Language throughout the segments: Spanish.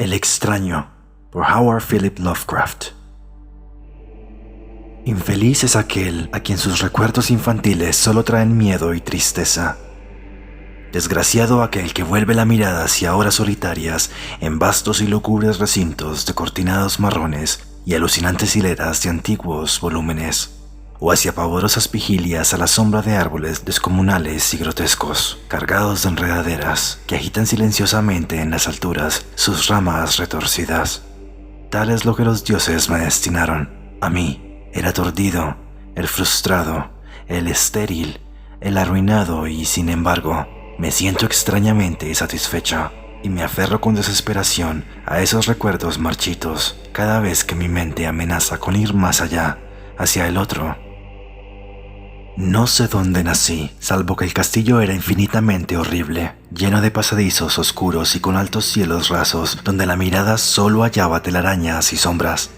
El extraño, por Howard Philip Lovecraft. Infeliz es aquel a quien sus recuerdos infantiles solo traen miedo y tristeza. Desgraciado aquel que vuelve la mirada hacia horas solitarias en vastos y lúgubres recintos de cortinados marrones y alucinantes hileras de antiguos volúmenes, o hacia pavorosas vigilias a la sombra de árboles descomunales y grotescos, cargados de enredaderas que agitan silenciosamente en las alturas sus ramas retorcidas. Tal es lo que los dioses me destinaron. A mí, el aturdido, el frustrado, el estéril, el arruinado, y sin embargo, me siento extrañamente satisfecho y me aferro con desesperación a esos recuerdos marchitos cada vez que mi mente amenaza con ir más allá, hacia el otro. No sé dónde nací, salvo que el castillo era infinitamente horrible, lleno de pasadizos oscuros y con altos cielos rasos, donde la mirada solo hallaba telarañas y sombras.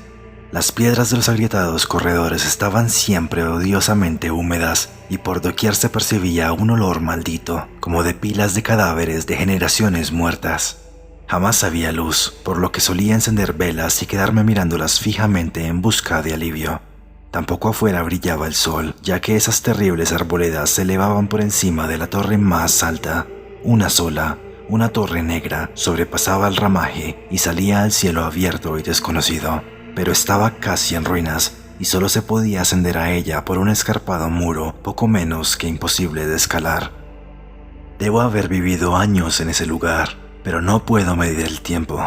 Las piedras de los agrietados corredores estaban siempre odiosamente húmedas, y por doquier se percibía un olor maldito, como de pilas de cadáveres de generaciones muertas. Jamás había luz, por lo que solía encender velas y quedarme mirándolas fijamente en busca de alivio. Tampoco afuera brillaba el sol, ya que esas terribles arboledas se elevaban por encima de la torre más alta. Una sola, una torre negra, sobrepasaba el ramaje y salía al cielo abierto y desconocido, pero estaba casi en ruinas y solo se podía ascender a ella por un escarpado muro poco menos que imposible de escalar. Debo haber vivido años en ese lugar, pero no puedo medir el tiempo.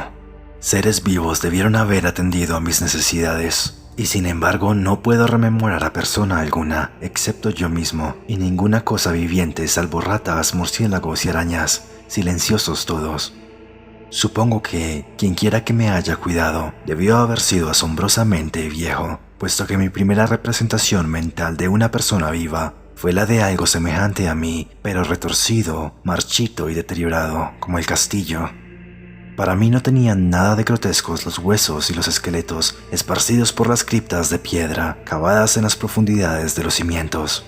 Seres vivos debieron haber atendido a mis necesidades. Y sin embargo no puedo rememorar a persona alguna, excepto yo mismo, y ninguna cosa viviente salvo ratas, murciélagos y arañas, silenciosos todos. Supongo que, quienquiera que me haya cuidado, debió haber sido asombrosamente viejo, puesto que mi primera representación mental de una persona viva fue la de algo semejante a mí, pero retorcido, marchito y deteriorado, como el castillo. Para mí no tenían nada de grotescos los huesos y los esqueletos esparcidos por las criptas de piedra cavadas en las profundidades de los cimientos.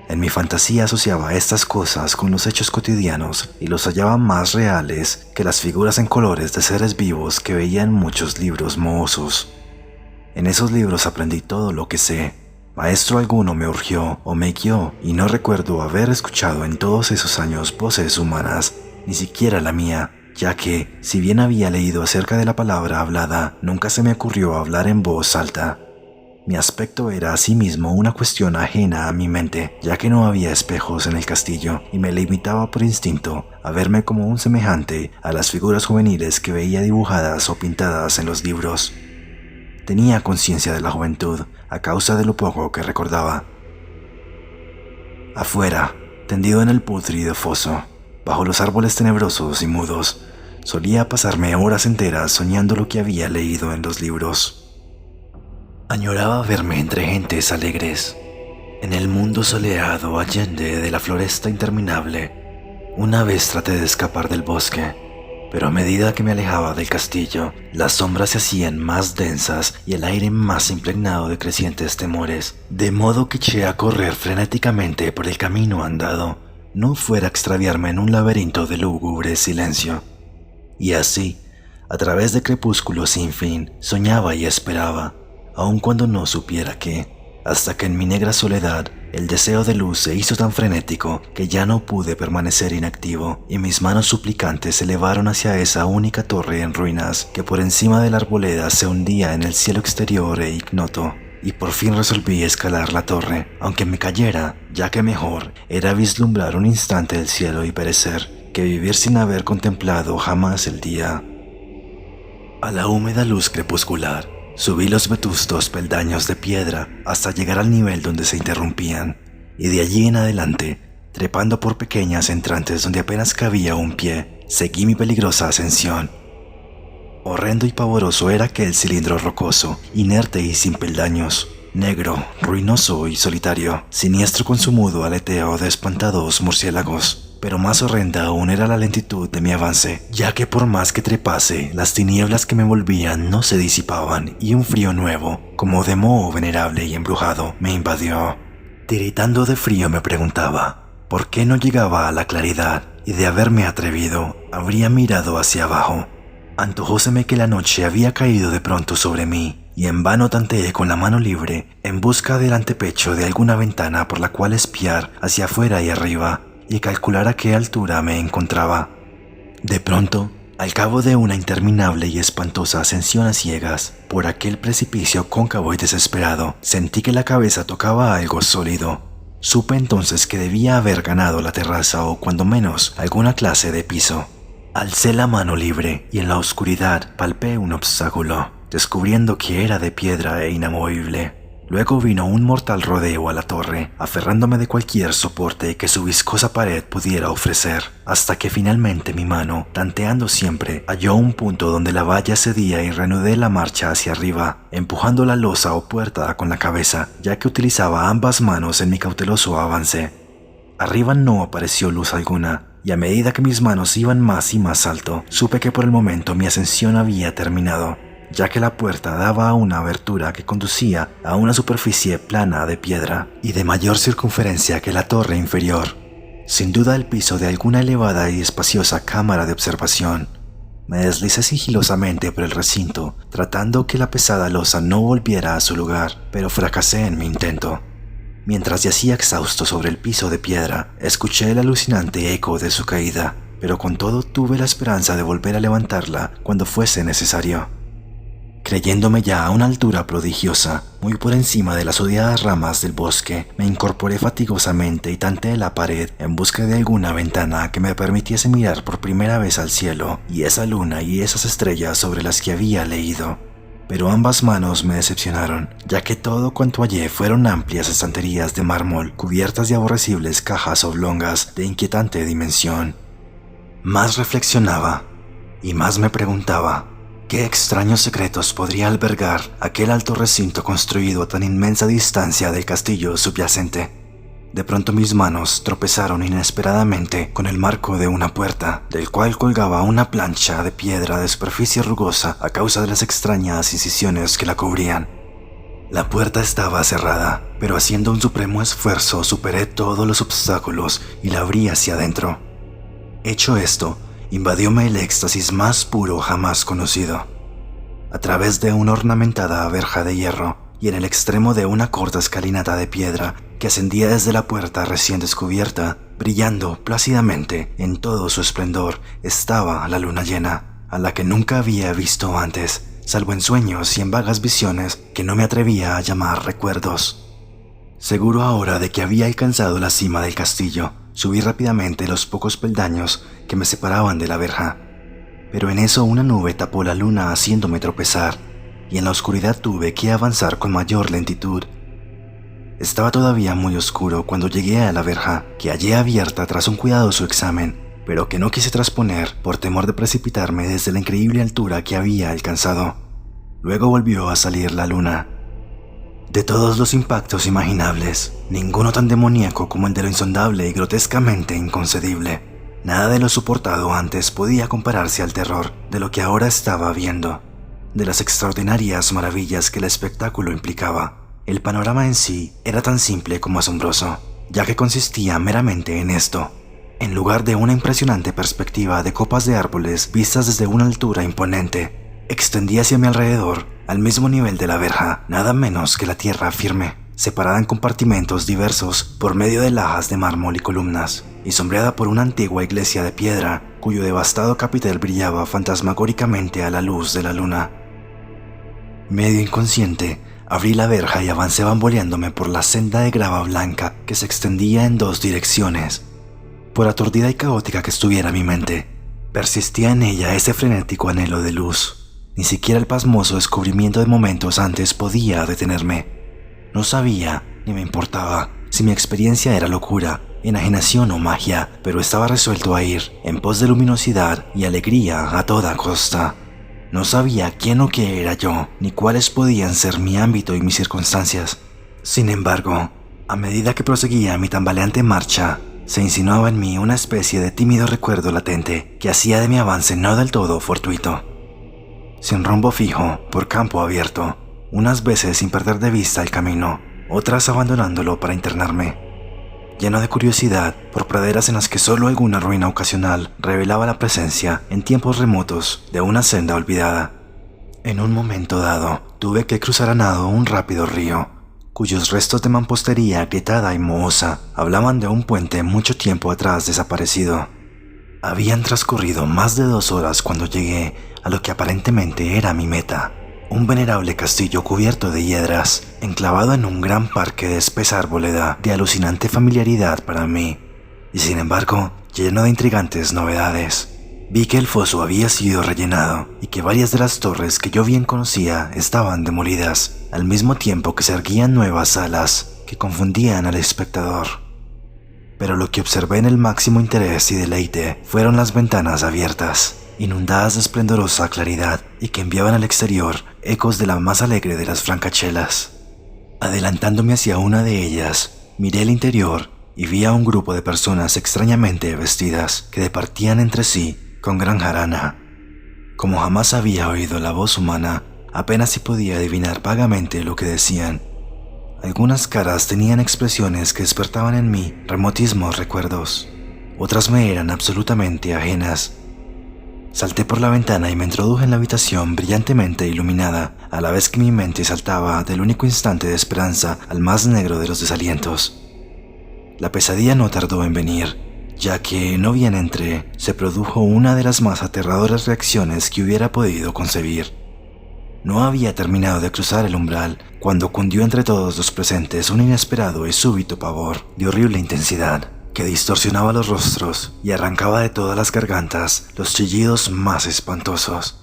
En mi fantasía asociaba estas cosas con los hechos cotidianos y los hallaba más reales que las figuras en colores de seres vivos que veía en muchos libros mohosos. En esos libros aprendí todo lo que sé. Maestro alguno me urgió o me guió y no recuerdo haber escuchado en todos esos años voces humanas, ni siquiera la mía, ya que, si bien había leído acerca de la palabra hablada, nunca se me ocurrió hablar en voz alta. Mi aspecto era asimismo una cuestión ajena a mi mente, ya que no había espejos en el castillo y me limitaba por instinto a verme como un semejante a las figuras juveniles que veía dibujadas o pintadas en los libros. Tenía conciencia de la juventud a causa de lo poco que recordaba. Afuera, tendido en el pútrido foso, bajo los árboles tenebrosos y mudos, solía pasarme horas enteras soñando lo que había leído en los libros. Añoraba verme entre gentes alegres, en el mundo soleado allende de la floresta interminable. Una vez traté de escapar del bosque, pero a medida que me alejaba del castillo, las sombras se hacían más densas y el aire más impregnado de crecientes temores, de modo que eché a correr frenéticamente por el camino andado, no fuera a extraviarme en un laberinto de lúgubre silencio. Y así, a través de crepúsculos sin fin, soñaba y esperaba, aun cuando no supiera qué, hasta que en mi negra soledad el deseo de luz se hizo tan frenético que ya no pude permanecer inactivo y mis manos suplicantes se elevaron hacia esa única torre en ruinas que por encima de la arboleda se hundía en el cielo exterior e ignoto. Y por fin resolví escalar la torre, aunque me cayera, ya que mejor era vislumbrar un instante el cielo y perecer, que vivir sin haber contemplado jamás el día. A la húmeda luz crepuscular, subí los vetustos peldaños de piedra hasta llegar al nivel donde se interrumpían, y de allí en adelante, trepando por pequeñas entrantes donde apenas cabía un pie, seguí mi peligrosa ascensión. Horrendo y pavoroso era aquel cilindro rocoso, inerte y sin peldaños, negro, ruinoso y solitario, siniestro con su mudo aleteo de espantados murciélagos. Pero más horrenda aún era la lentitud de mi avance, ya que por más que trepase, las tinieblas que me envolvían no se disipaban y un frío nuevo, como de moho venerable y embrujado, me invadió. Tiritando de frío me preguntaba, ¿por qué no llegaba a la claridad? Y de haberme atrevido, habría mirado hacia abajo. Antojóseme que la noche había caído de pronto sobre mí, y en vano tanteé con la mano libre en busca del antepecho de alguna ventana por la cual espiar hacia afuera y arriba, y calcular a qué altura me encontraba. De pronto, al cabo de una interminable y espantosa ascensión a ciegas, por aquel precipicio cóncavo y desesperado, sentí que la cabeza tocaba algo sólido. Supe entonces que debía haber ganado la terraza o cuando menos alguna clase de piso. Alcé la mano libre y en la oscuridad palpé un obstáculo, descubriendo que era de piedra e inamovible. Luego vino un mortal rodeo a la torre, aferrándome de cualquier soporte que su viscosa pared pudiera ofrecer, hasta que finalmente mi mano, tanteando siempre, halló un punto donde la valla cedía y reanudé la marcha hacia arriba, empujando la losa o puerta con la cabeza, ya que utilizaba ambas manos en mi cauteloso avance. Arriba no apareció luz alguna, y a medida que mis manos iban más y más alto, supe que por el momento mi ascensión había terminado, ya que la puerta daba a una abertura que conducía a una superficie plana de piedra y de mayor circunferencia que la torre inferior. Sin duda el piso de alguna elevada y espaciosa cámara de observación. Me deslicé sigilosamente por el recinto, tratando que la pesada losa no volviera a su lugar, pero fracasé en mi intento. Mientras yacía exhausto sobre el piso de piedra, escuché el alucinante eco de su caída, pero con todo tuve la esperanza de volver a levantarla cuando fuese necesario. Creyéndome ya a una altura prodigiosa, muy por encima de las odiadas ramas del bosque, me incorporé fatigosamente y tanteé la pared en busca de alguna ventana que me permitiese mirar por primera vez al cielo y esa luna y esas estrellas sobre las que había leído. Pero ambas manos me decepcionaron, ya que todo cuanto hallé fueron amplias estanterías de mármol cubiertas de aborrecibles cajas oblongas de inquietante dimensión. Más reflexionaba y más me preguntaba qué extraños secretos podría albergar aquel alto recinto construido a tan inmensa distancia del castillo subyacente. De pronto mis manos tropezaron inesperadamente con el marco de una puerta, del cual colgaba una plancha de piedra de superficie rugosa a causa de las extrañas incisiones que la cubrían. La puerta estaba cerrada, pero haciendo un supremo esfuerzo superé todos los obstáculos y la abrí hacia adentro. Hecho esto, invadióme el éxtasis más puro jamás conocido. A través de una ornamentada verja de hierro y en el extremo de una corta escalinata de piedra que ascendía desde la puerta recién descubierta, brillando plácidamente en todo su esplendor, estaba la luna llena, a la que nunca había visto antes, salvo en sueños y en vagas visiones que no me atrevía a llamar recuerdos. Seguro ahora de que había alcanzado la cima del castillo, subí rápidamente los pocos peldaños que me separaban de la verja. Pero en eso una nube tapó la luna haciéndome tropezar, y en la oscuridad tuve que avanzar con mayor lentitud. Estaba todavía muy oscuro cuando llegué a la verja, que hallé abierta tras un cuidadoso examen, pero que no quise trasponer por temor de precipitarme desde la increíble altura que había alcanzado. Luego volvió a salir la luna. De todos los impactos imaginables, ninguno tan demoníaco como el de lo insondable y grotescamente inconcebible. Nada de lo soportado antes podía compararse al terror de lo que ahora estaba viendo, de las extraordinarias maravillas que el espectáculo implicaba. El panorama en sí era tan simple como asombroso, ya que consistía meramente en esto. En lugar de una impresionante perspectiva de copas de árboles vistas desde una altura imponente, extendía hacia mi alrededor, al mismo nivel de la verja, nada menos que la tierra firme, separada en compartimentos diversos por medio de lajas de mármol y columnas, y sombreada por una antigua iglesia de piedra, cuyo devastado capitel brillaba fantasmagóricamente a la luz de la luna. Medio inconsciente, abrí la verja y avancé bamboleándome por la senda de grava blanca que se extendía en dos direcciones. Por aturdida y caótica que estuviera mi mente, persistía en ella ese frenético anhelo de luz. Ni siquiera el pasmoso descubrimiento de momentos antes podía detenerme. No sabía, ni me importaba, si mi experiencia era locura, enajenación o magia, pero estaba resuelto a ir en pos de luminosidad y alegría a toda costa. No sabía quién o qué era yo, ni cuáles podían ser mi ámbito y mis circunstancias. Sin embargo, a medida que proseguía mi tambaleante marcha, se insinuaba en mí una especie de tímido recuerdo latente que hacía de mi avance no del todo fortuito. Sin rumbo fijo, por campo abierto, unas veces sin perder de vista el camino, otras abandonándolo para internarme. lleno de curiosidad por praderas en las que solo alguna ruina ocasional revelaba la presencia, en tiempos remotos, de una senda olvidada. En un momento dado, tuve que cruzar a nado un rápido río, cuyos restos de mampostería agrietada y mohosa hablaban de un puente mucho tiempo atrás desaparecido. Habían transcurrido más de 2 horas cuando llegué a lo que aparentemente era mi meta, un venerable castillo cubierto de hiedras, enclavado en un gran parque de espesa arboleda de alucinante familiaridad para mí, y sin embargo, lleno de intrigantes novedades. Vi que el foso había sido rellenado y que varias de las torres que yo bien conocía estaban demolidas, al mismo tiempo que se erguían nuevas salas que confundían al espectador. Pero lo que observé en el máximo interés y deleite fueron las ventanas abiertas, inundadas de esplendorosa claridad y que enviaban al exterior ecos de la más alegre de las francachelas. Adelantándome hacia una de ellas, miré el interior y vi a un grupo de personas extrañamente vestidas que departían entre sí con gran jarana. Como jamás había oído la voz humana, apenas si podía adivinar vagamente lo que decían. Algunas caras tenían expresiones que despertaban en mí remotísimos recuerdos. Otras me eran absolutamente ajenas. Salté por la ventana y me introduje en la habitación brillantemente iluminada, a la vez que mi mente saltaba del único instante de esperanza al más negro de los desalientos. La pesadilla no tardó en venir, ya que no bien entré, se produjo una de las más aterradoras reacciones que hubiera podido concebir. No había terminado de cruzar el umbral cuando cundió entre todos los presentes un inesperado y súbito pavor de horrible intensidad que distorsionaba los rostros y arrancaba de todas las gargantas los chillidos más espantosos.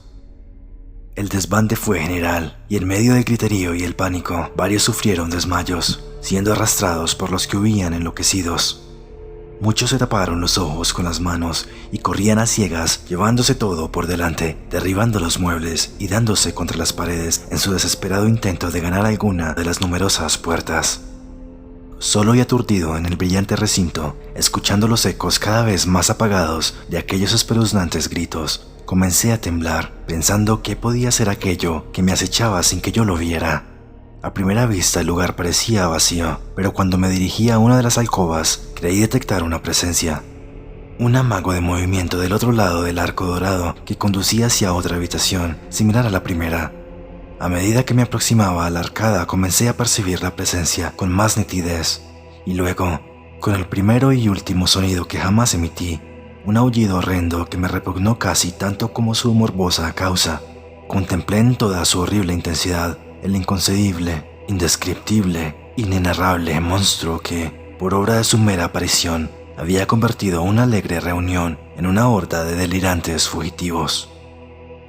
El desbande fue general y en medio del griterío y el pánico varios sufrieron desmayos, siendo arrastrados por los que huían enloquecidos. Muchos se taparon los ojos con las manos y corrían a ciegas, llevándose todo por delante, derribando los muebles y dándose contra las paredes en su desesperado intento de ganar alguna de las numerosas puertas. Solo y aturdido en el brillante recinto, escuchando los ecos cada vez más apagados de aquellos espeluznantes gritos, comencé a temblar, pensando qué podía ser aquello que me acechaba sin que yo lo viera. A primera vista el lugar parecía vacío, pero cuando me dirigí a una de las alcobas, creí detectar una presencia. Un amago de movimiento del otro lado del arco dorado que conducía hacia otra habitación, similar a la primera. A medida que me aproximaba a la arcada, comencé a percibir la presencia con más nitidez, y luego, con el primero y último sonido que jamás emití, un aullido horrendo que me repugnó casi tanto como su morbosa causa, contemplé en toda su horrible intensidad el inconcebible, indescriptible, inenarrable monstruo que, por obra de su mera aparición, había convertido una alegre reunión en una horda de delirantes fugitivos.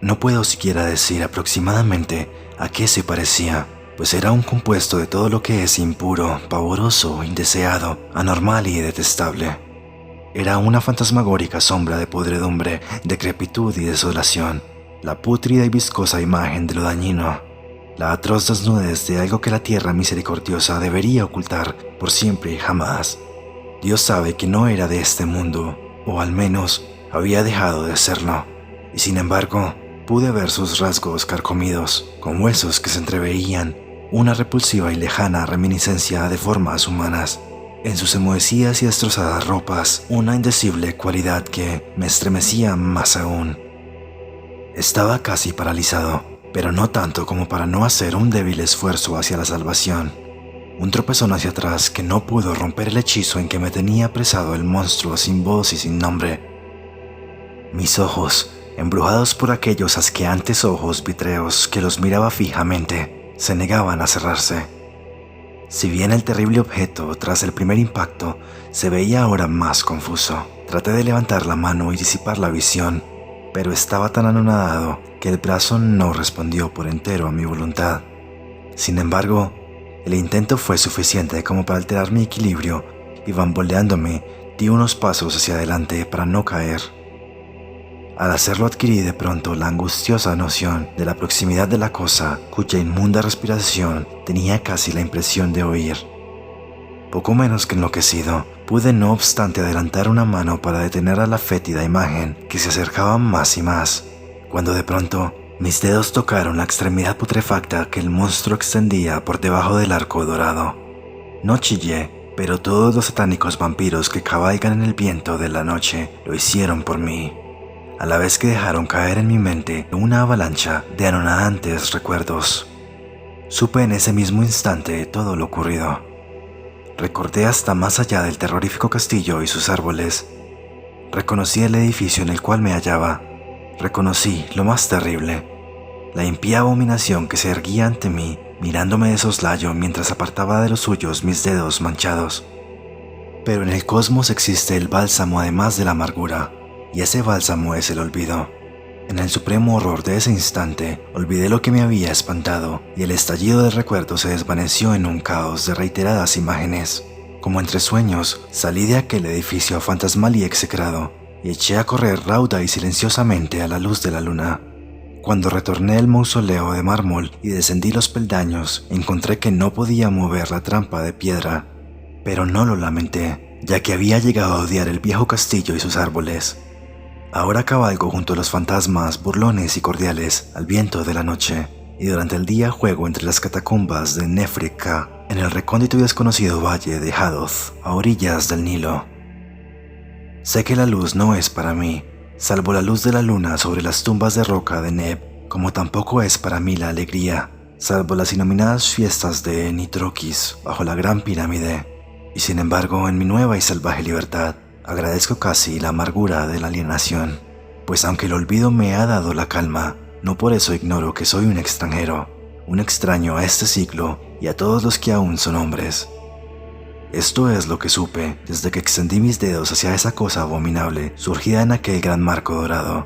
No puedo siquiera decir aproximadamente a qué se parecía, pues era un compuesto de todo lo que es impuro, pavoroso, indeseado, anormal y detestable. Era una fantasmagórica sombra de podredumbre, decrepitud y desolación, la pútrida y viscosa imagen de lo dañino, la atroz desnudez de algo que la tierra misericordiosa debería ocultar por siempre y jamás. Dios sabe que no era de este mundo, o al menos había dejado de serlo, y sin embargo pude ver sus rasgos carcomidos, con huesos que se entreveían, una repulsiva y lejana reminiscencia de formas humanas. En sus enmohecidas y destrozadas ropas, una indecible cualidad que me estremecía más aún. Estaba casi paralizado, pero no tanto como para no hacer un débil esfuerzo hacia la salvación. Un tropezón hacia atrás que no pudo romper el hechizo en que me tenía apresado el monstruo sin voz y sin nombre. Mis ojos, embrujados por aquellos asqueantes ojos vitreos que los miraba fijamente, se negaban a cerrarse. Si bien el terrible objeto, tras el primer impacto, se veía ahora más confuso, traté de levantar la mano y disipar la visión, pero estaba tan anonadado que el brazo no respondió por entero a mi voluntad. Sin embargo, el intento fue suficiente como para alterar mi equilibrio y bamboleándome, di unos pasos hacia adelante para no caer. Al hacerlo adquirí de pronto la angustiosa noción de la proximidad de la cosa cuya inmunda respiración tenía casi la impresión de oír. Poco menos que enloquecido, pude no obstante adelantar una mano para detener a la fétida imagen que se acercaba más y más, cuando de pronto mis dedos tocaron la extremidad putrefacta que el monstruo extendía por debajo del arco dorado. No chillé, Pero todos los satánicos vampiros que cabalgan en el viento de la noche lo hicieron por mí, a la vez que dejaron caer en mi mente una avalancha de anonadantes recuerdos. Supe en ese mismo instante todo lo ocurrido. Recordé hasta más allá del terrorífico castillo y sus árboles. Reconocí el edificio en el cual me hallaba. Reconocí lo más terrible, la impía abominación que se erguía ante mí, mirándome de soslayo mientras apartaba de los suyos mis dedos manchados. Pero en el cosmos existe el bálsamo además de la amargura, y ese bálsamo es el olvido. En el supremo horror de ese instante, olvidé lo que me había espantado, y el estallido del recuerdo se desvaneció en un caos de reiteradas imágenes. Como entre sueños, salí de aquel edificio fantasmal y execrado, y eché a correr rauda y silenciosamente a la luz de la luna. Cuando retorné al mausoleo de mármol y descendí los peldaños, encontré que no podía mover la trampa de piedra. Pero no lo lamenté, ya que había llegado a odiar el viejo castillo y sus árboles. Ahora cabalgo junto a los fantasmas burlones y cordiales al viento de la noche, y durante el día juego entre las catacumbas de Nefrika, en el recóndito y desconocido valle de Hadoth, a orillas del Nilo. Sé que la luz no es para mí, salvo la luz de la luna sobre las tumbas de roca de Neb, como tampoco es para mí la alegría, salvo las inominadas fiestas de Nitrokis bajo la gran pirámide. Y sin embargo, en mi nueva y salvaje libertad, agradezco casi la amargura de la alienación, pues aunque el olvido me ha dado la calma, no por eso ignoro que soy un extranjero, un extraño a este siglo y a todos los que aún son hombres. Esto es lo que supe desde que extendí mis dedos hacia esa cosa abominable surgida en aquel gran marco dorado,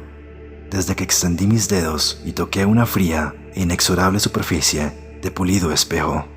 desde que extendí mis dedos y toqué una fría e inexorable superficie de pulido espejo.